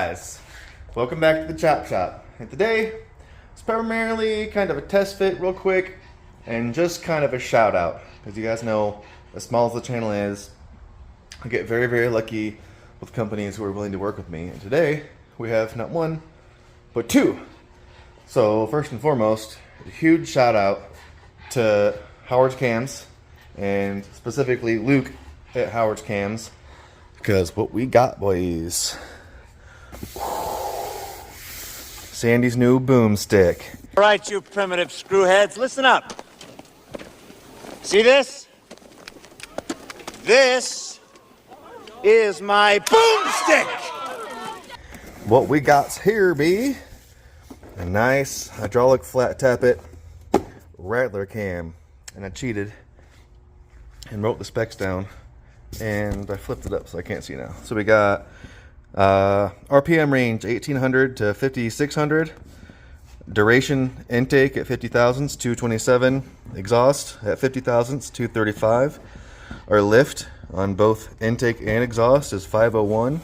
guys, welcome back to the Chop Shop. And today, it's primarily kind of a test fit real quick and just kind of a shout out. Because you guys know, as small as the channel is, I get very, very lucky with companies who are willing to work with me. And today, we have not one, but two. So first and foremost, a huge shout out to Howard's Cams, and specifically Luke at Howard's Cams. Because what we got, boys. Sandy's new boomstick. All right, you primitive screwheads, listen up. See this? This is my boomstick. What we got's here, be a nice hydraulic flat tappet rattler cam. And I cheated and wrote the specs down. And I flipped it up so I can't see now. So we got RPM range 1800 to 5600, duration intake at 50 thousandths 227, exhaust at 50 thousandths 235. Our lift on both intake and exhaust is 501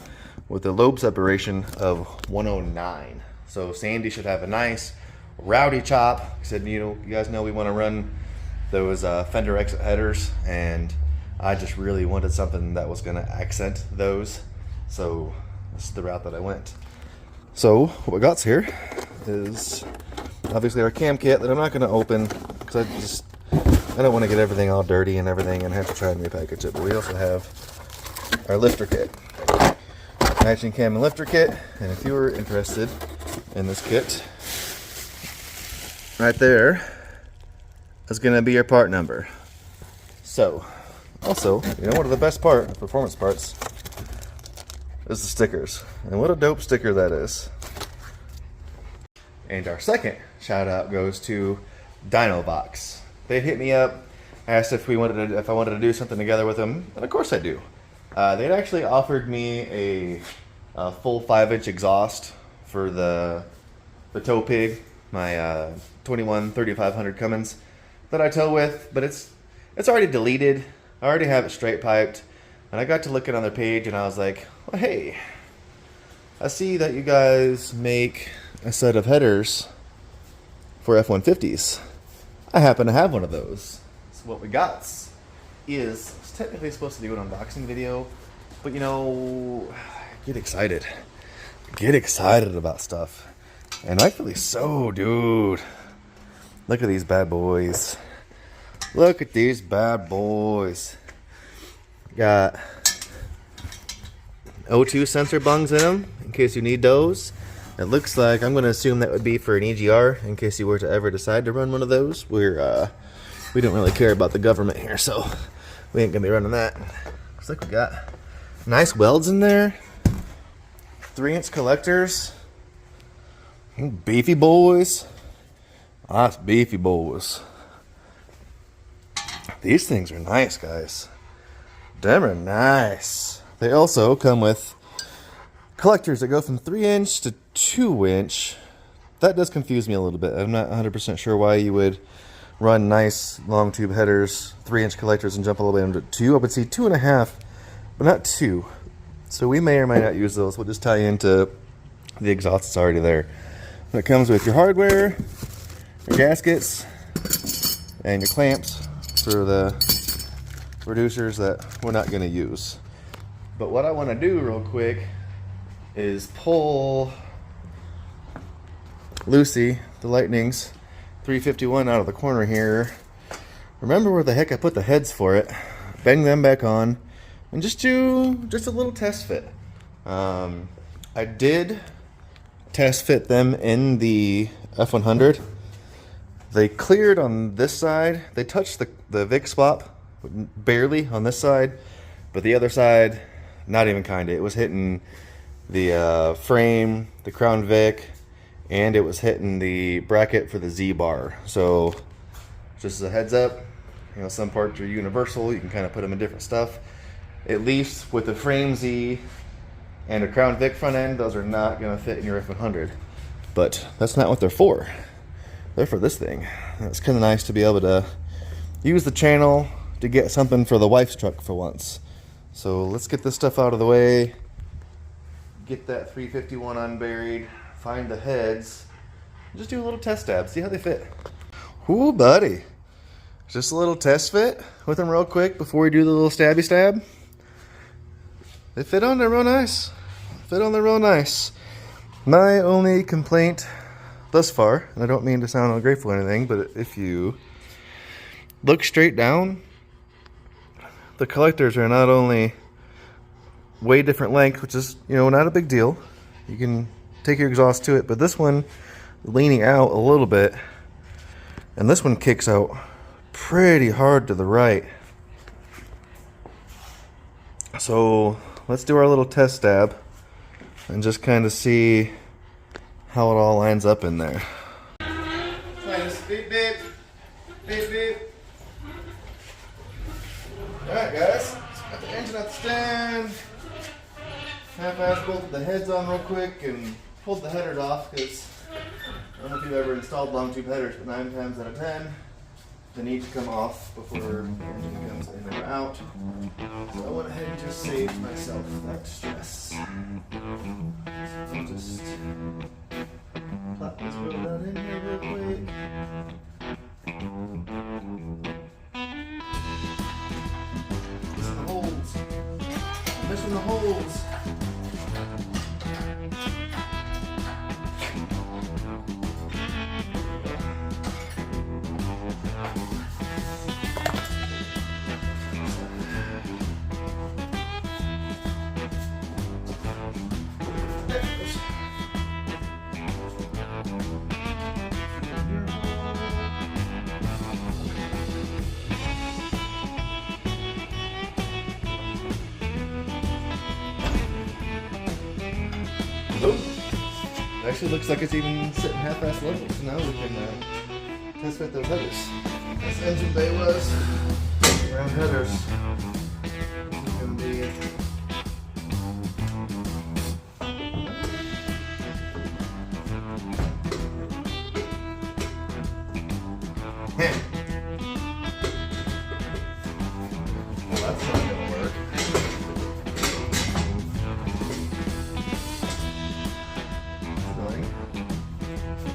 with a lobe separation of 109. So Sandy should have a nice rowdy chop. He said, you guys know we want to run those fender exit headers, and I just really wanted something that was going to accent those. So this is the route that I went. So what we got here is obviously our cam kit that I'm not going to open because I don't want to get everything all dirty and everything and have to try and repackage it. But we also have our lifter kit, matching cam and lifter kit. And if you were interested in this kit, right there is going to be your part number. So also, one of the best performance parts is the stickers. And what a dope sticker that is. And our second shout out goes to Dynovox. They hit me up, asked if I wanted to do something together with them, and of course I do. They'd actually offered me a full 5-inch exhaust for the tow pig, my 21 3500 Cummins that I tow with, but it's already deleted. I already have it straight piped, and I got to looking on their page and I was like, well, hey, I see that you guys make a set of headers for F-150s. I happen to have one of those. So what we got is, it's technically supposed to do an unboxing video, but get excited. Get excited about stuff. And rightfully so, dude. Look at these bad boys. Look at these bad boys. Got O2 sensor bungs in them, in case you need those. It looks like, I'm going to assume that would be for an EGR, in case you were to ever decide to run one of those. We don't really care about the government here, so we ain't going to be running that. Looks like we got nice welds in there. 3-inch collectors. Beefy boys. Nice beefy boys. These things are nice, guys. Them are nice. They also come with collectors that go from 3-inch to 2-inch. That does confuse me a little bit. I'm not 100% sure why you would run nice long tube headers, 3-inch collectors, and jump all the way into 2. I would see 2.5, but not 2. So we may or may not use those. We'll just tie into the exhaust that's already there. And it comes with your hardware, your gaskets, and your clamps for the reducers that we're not going to use. But what I want to do real quick is pull Lucy, the Lightning's 351 out of the corner here. Remember where the heck I put the heads for it. Bang them back on and just do a little test fit. I did test fit them in the F100. They cleared on this side. They touched the Vic swap barely on this side, but the other side, not even kinda. It was hitting the frame, the Crown Vic, and it was hitting the bracket for the Z-bar. So just as a heads up, some parts are universal. You can kind of put them in different stuff. At least with the frame Z and a Crown Vic front end, those are not going to fit in your F100. But that's not what they're for. They're for this thing. And it's kind of nice to be able to use the channel to get something for the wife's truck for once. So let's get this stuff out of the way. get that 351 unburied, find the heads, just do a little test stab, see how they fit. Ooh, buddy. Just a little test fit with them real quick before we do the little stabby stab. They fit on there real nice. Fit on there real nice. My only complaint thus far, and I don't mean to sound ungrateful or anything, but if you look straight down, the collectors are not only way different length, which is, you know, not a big deal. You can take your exhaust to it, but this one leaning out a little bit, and this one kicks out pretty hard to the right. So let's do our little test stab and just kind of see how it all lines up in there. Beep, beep. Beep, beep. Alright guys, got the engine at the stand. Half-ass bolted the heads on real quick and pulled the headers off because I don't know if you've ever installed long tube headers, but 9 times out of 10 they need to come off before the engine comes in or out. So I went ahead and just saved myself that stress. I'll just plop this wheel down in here real quick. Missing the holes. Missing the holes. Actually looks like it's even sitting half-ass level, so now we can test fit those headers. This engine bay was around headers. It's going to be well, that's not going to work.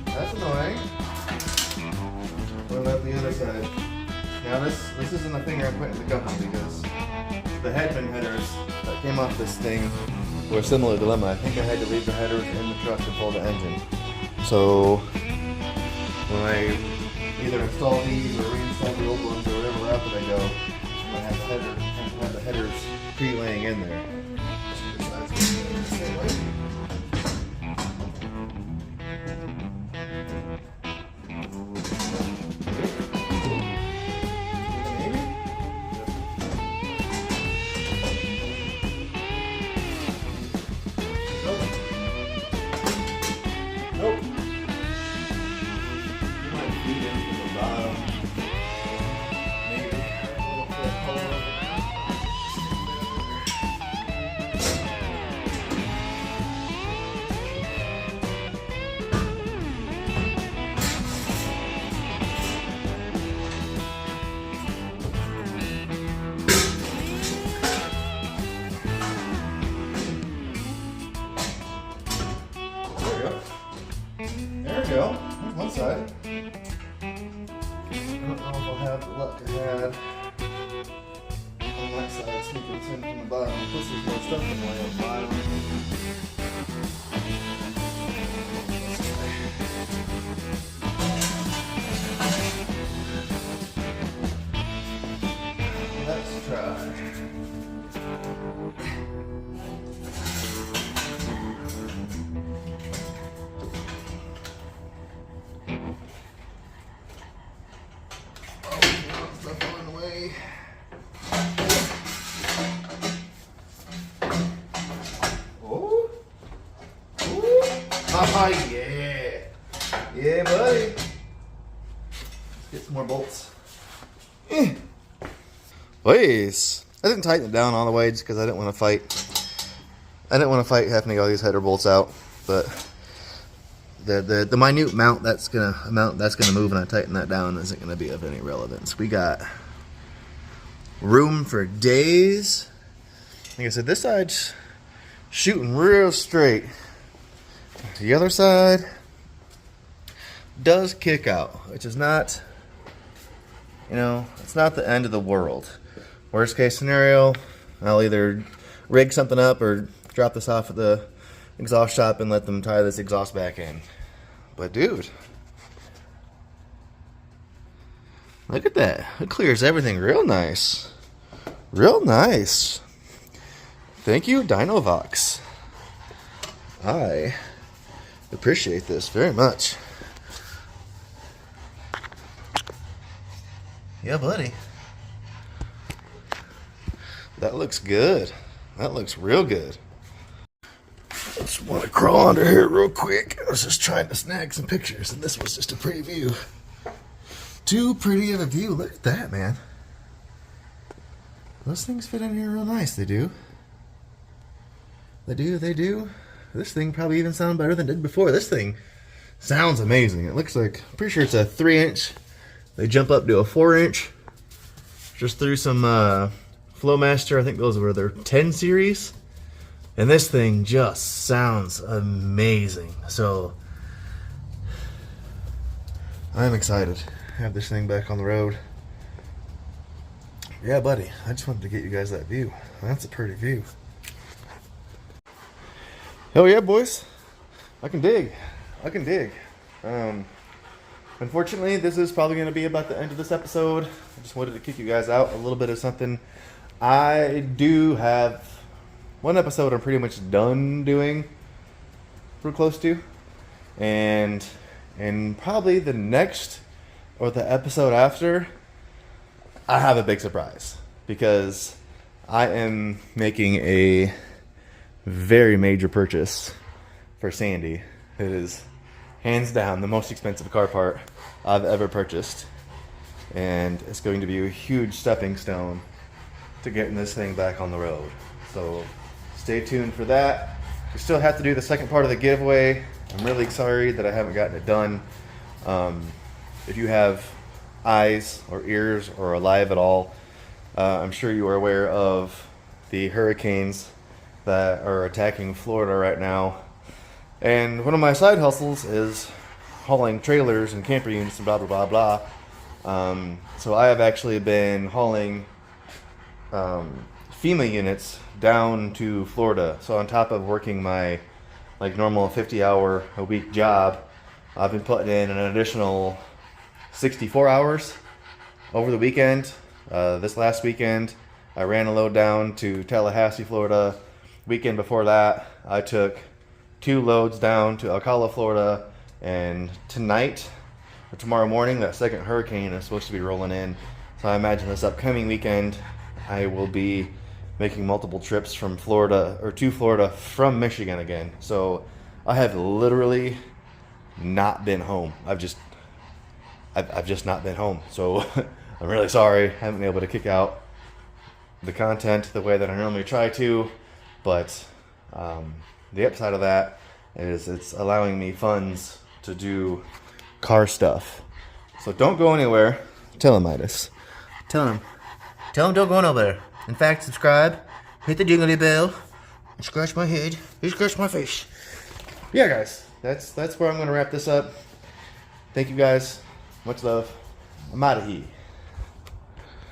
That's annoying. What about the other side? Now this isn't a finger I'm putting in the company because the headman headers that came off this thing were a similar dilemma. I think I had to leave the headers in the truck to pull the engine. So when I either install these or reinstall the old ones or whatever route that I go, I have the headers pre-laying in there. Nope. You might feed in from the bottom. Maybe. There we go. There's one side. I don't know if I'll have the luck I had on that side sneaking this in from the bottom. Plus there's more stuff in the way on the bottom. Let's try. Stuff on the way. Oh. Oh, yeah. Yeah, buddy. Let's get some more bolts. Please. I didn't tighten it down all the way just because I didn't want to fight. I didn't want to fight having to get all these header bolts out, but the minute amount that's gonna move and I tighten that down isn't gonna be of any relevance. We got room for days. Like I said, this side's shooting real straight. The other side does kick out, which is not, it's not the end of the world. Worst case scenario, I'll either rig something up or drop this off at the exhaust shop and let them tie this exhaust back in. But dude, look at that. It clears everything real nice. Real nice. Thank you, Dynovox. I appreciate this very much. Yeah, buddy. That looks good. That looks real good. I just want to crawl under here real quick. I was just trying to snag some pictures, and this was just a preview. Too pretty of a view. Look at that, man. Those things fit in here real nice. They do. They do. This thing probably even sounds better than it did before. This thing sounds amazing. It looks like, I'm pretty sure it's a 3-inch. They jump up to a 4-inch. Just threw some Flowmaster. I think those were their 10 series. And this thing just sounds amazing. So I'm excited to have this thing back on the road. Yeah, buddy. I just wanted to get you guys that view. That's a pretty view. Hell yeah, boys. I can dig. Unfortunately, this is probably going to be about the end of this episode. I just wanted to kick you guys out a little bit of something. I do have one episode I'm pretty much done doing. We're close to. And probably the next or the episode after, I have a big surprise. Because I am making a very major purchase for Sandy. It is hands down the most expensive car part I've ever purchased, and it's going to be a huge stepping stone to getting this thing back on the road. So stay tuned for that. We still have to do the second part of the giveaway. I'm really sorry that I haven't gotten it done. If you have eyes or ears or are alive at all, I'm sure you are aware of the hurricanes that are attacking Florida right now. And one of my side hustles is hauling trailers and camper units and blah, blah, blah, blah. So I have actually been hauling FEMA units down to Florida. So on top of working my normal 50-hour a week job, I've been putting in an additional 64 hours over the weekend. This last weekend, I ran a load down to Tallahassee, Florida. Weekend before that, I took 2 loads down to Ocala, Florida, and tonight or tomorrow morning, that second hurricane is supposed to be rolling in. So I imagine this upcoming weekend, I will be making multiple trips from Florida or to Florida from Michigan again. So I have literally not been home. I've just not been home. So I'm really sorry. I haven't been able to kick out the content the way that I normally try to. But the upside of that is it's allowing me funds to do car stuff. So don't go anywhere. Tell him, Midas. Tell him don't go nowhere. In fact, subscribe, hit the jingly bell, and scratch my head, and scratch my face. Yeah, guys, that's where I'm going to wrap this up. Thank you guys. Much love. I'm out of here.